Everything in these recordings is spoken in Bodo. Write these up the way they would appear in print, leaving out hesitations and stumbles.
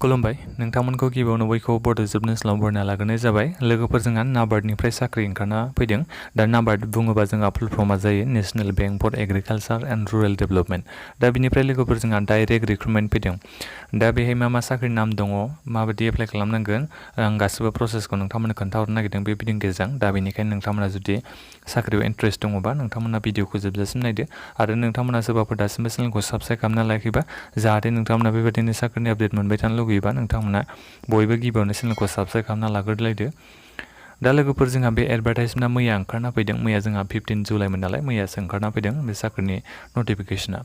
खुलुमबाय नोंथांमोनखौ गिबियावनो बयखौबो बड'जब न्यूजलाव बरायना लाग्रोनाय जाबाय। लोगोफोर जोंहा नाबार्डनिफ्राय साख्रि ओंखारना फैदों। दा नाबार्ड बुङोबा जोंहा फुल फर्मआ जायो national bank for agriculture and rural development. दा बिनिफ्राय लोगोफोर जोंहा डाइरेक्ट रिक्रुटमेन्ट फैदों। दा बेहाय मा साख्रि नाम दङ, माबायदि एप्लाइ खालामनांगोन, आं गासिबो प्रसेसखौ नोंथांमोननो खोन्थाहरनो नागिरदों बे भिडिअनि गेजेरजों। दा बेनिखायनो नोंथांमोना जुदि साख्रियाव इन्टारेस्ट दङबा नोंथांमोना भिडिअखौ जोबजासिम नायदो आरो नोंथांमोना सोरबाफोर दासिमबो चेनेलखौ साबस्क्राइब खालामना लायाखैबा जाहाथे नोंथांमोना बेबायदिनो साख्रिनि आपडेट मोनबाय थानो लुगैयोबा नोंथांमोना बयबो गिबियावनो चेनेलखौ साबस्क्राइब खालामना लाग्रोलायदो। दा लोगोफोर जोंहा बे एडभार्टाइजमेन्टआ मैया ओंखारना फैदों। मैया जोंहा 15 जुलाइमोन नालाय मैयासो ओंखारना फैदों बे साख्रिनि नटिफिकेसना।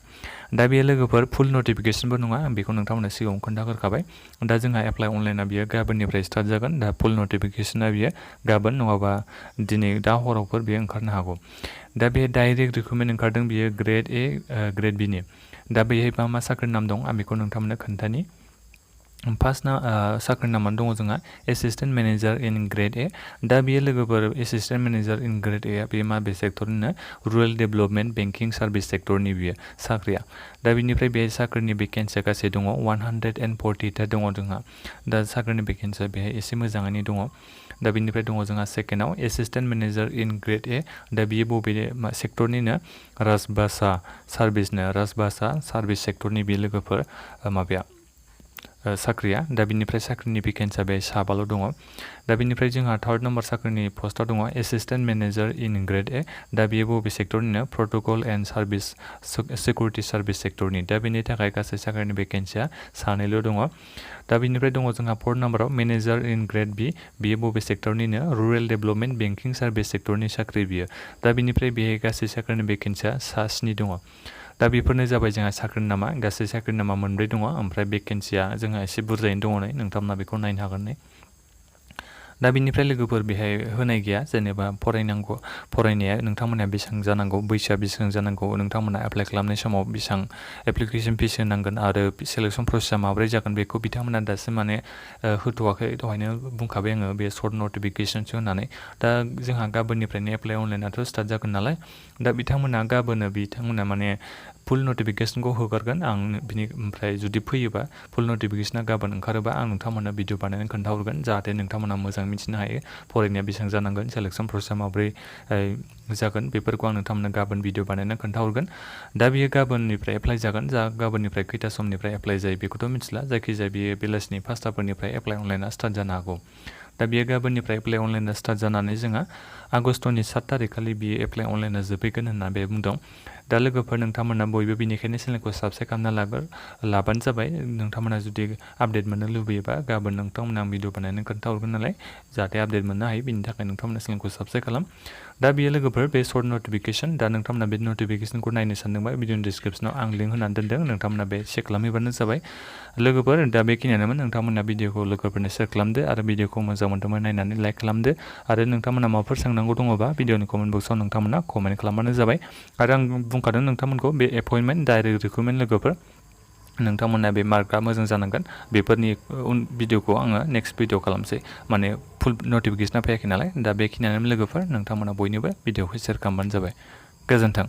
दा बेयो लोगोफोर फुल नटिफिकेसनबो नङा, आं बेखौ नोंथांमोननो सिगाङाव खोन्थाग्रोखाबाय। दा जोंहा एप्लाइ अनलाइना बियो गाबोननिफ्राय स्टार्ट जागोन। दा फुल नटिफिकेसना बियो गाबोन नङाबा दिनै दा हरावफोर बियो ओंखारनो हागौ। दा बे डाइरेक्ट रिक्रुटमेन्ट ओंखारदों बियो ग्रेड ए ग्रेड बिनि। दा बेहाय मा साख्रिनि नाम दं आं बेखौ नोंथांमोननो खोन्थानि। फार्स्ट साख्रिनि नामानो दङ जोंहा assistant manager in grade A. दा बेयो लोगोफोर एसिस्टेन्ट मेनेजार इन ग्रेड ए बे माबे सेक्टरनिनो रुरेल डेभेलपमेन्ट बेंकिं सार्भिस सेक्टरनि बियो साख्रिया। दा बिनिफ्राय बे साख्रिनि भेकेन्सिया गासै दङ 140टा दङ जोंहा। दा साख्रिनि भेकेन्सिया बेहाय एसे मोजाङैनो दङ। दा बिनिफ्राय दङ जोंहा सेकेन्डआव assistant manager in grade A. दा बियो बबे सेक्टरनिनो राजभाषा सार्भिस सेक्टरनि बे लोगोफोर माबाया साख्रिया। दा बिनिफ्राय साख्रिनि भेकेन्सिया बे 7 दङ। दा बिनिफ्राय जोंहा थार्ड नम्बर साख्रिनि पस्टआव दङ assistant manager in grade A. दा बेयो बबे सेक्टरनिनो protocol and service security service सेक्टरनि। दा बेनि थाखाय गासै साख्रिनि भेकेन्सिया 2 दङ। दा बिनिफ्राय दङ जोंहा फोर्थ नम्बराव मेनेजार इन ग्रेड बि। बियो बबे सेक्टरनिनो रुरेल डेभेलपमेन्ट बेंकिं सार्भिस सेक्टरनि साख्रि बियो। दा बिनिफ्राय बेहाय गासै साख्रिनि भेकेन्सिया 7 दङ। दा बेफोरनो जाबाय जोंहा साख्रिनि नामा। गासै साख्रिनि नामा 2 दङ, ओमफ्राय भेकेन्सिया जोंहा एसे बुरजायैनो दङ नै, नोंथांमोना बेखौ नायनो हागोन नै। दा बिनिफ्राय लोगोफोर बेहाय होनाय गैया, जेनेबा फरायनाया नोंथांमोनहा बेसेबां जानांगौ, बैसोआ बेसेबां जानांगौ, नोंथांमोना एप्लाइ खालामनाय समाव बेसेबां एप्लिकेसन फिस होनांगोन आरो सेलेक्सन प्रसेसा माबोरै जागोन बेखौ बिथांमोना दासिम होथ'वाखै। दहायनो बुंखाबाय आङो बे सर्ट नटिफिकेसनसो होननानै। दा जोंहा गाबोननिफ्रायनो एप्लाइ अनलाइनाथ' स्टार्ट जागोन नालाय। दा बिथांमोना फुल नटिफिकेसनखौ होगारगोन। आं ओमफ्राय जुदि फैयोबा फुल नटिफिकेसना गाबोन ओंखारोबा आं नोंथांमोननो भिडिअ बानायनानै खोन्थाहरगोन जाहाथे नोंथांमोना मोजां मिथिनो हायो फरायनाया बेसेबां जानांगोन, सेलेक्सन प्रसेसा माबोरै जागोन बेफोरखौ आं नोंथांमोननो गाबोन भिडिअ बानायनानै खोन्थाहरगोन। दा बियो गाबोननिफ्राय एप्लाइ जागोन। गाबोननिफ्राय खैथा समनिफ्राय एप्लाइ जायो बेखौथ' मिथिला, जायखिजाया बियो बेलासिनि 5टाफोरनिफ्राय एप्लाइ अनलाइना स्टार्ट जानो हागौ। दा बियो गाबोननिफ्राय एप्लाइ अनलाइना स्टार्ट जानानै जोंहा आगष्टनि 7 थारिखखालि बियो एप्लाइ अनलाइना जोबहैगोन होनना बे बुंदों। दा लोगोफोर नोंथांमोना बयबो बेनिखायनो चेनेलखौ साबस्क्राइब खालामना लाबानो जाबाय। नोंथांमोना जुदि आपडेट मोननो लुबैयोबा गाबोन नोंथांमोना आं भिडिअ बानायनानै खोन्थाहरगोन नालाय, जाहाथे आपडेट मोननो हायो बेनि थाखाय नोंथांमोना चेनेलखौ साबस्क्राइब खालाम। दा बेयो लोगोफोर बे सर्ट नटिफिकेसन। दा नोंथांमोना बे नटिफिकेसनखौ नायनो सानदोंबा भिडिअनि डिसक्रिपसनाव आं लिंक होनानै दोनदों, नोंथांमोना बे चेक खालामहैबानो जाबाय। लोगोफोर दा बेखिनियानोमोन। नोंथांमोना भिडिअखौ लोगोफोरनो शेयार खालामदो आरो भिडिअखौ मोजां मोनदोंबा नायनानै लाइक खालामदो आरो नोंथांमोना माबाफोर सोंनांगौ दङबा भिडिअनि कमेन्ट बक्सआव नोंथांमोना कमेन्ट खालामबानो जाबाय। आरो आं बुंखादों नोंथांमोनखौ बे एपइन्टमेन्ट डाइरेक्ट रिक्रुटमेन्ट लोगोफोर, नोंथांमोना बे मार्कआ मोजां जानांगोन। बेफोरनि भिडिअखौ आङो नेक्स्ट भिडिअ खालामसै, फुल नटिफिकेसना फैयाखै नालाय। दा बेखिनियानो लोगोफोर, नोंथांमोना बयनोबो भिडिअखौ शेयार खालामबानो जाबाय। गोजोन्थों।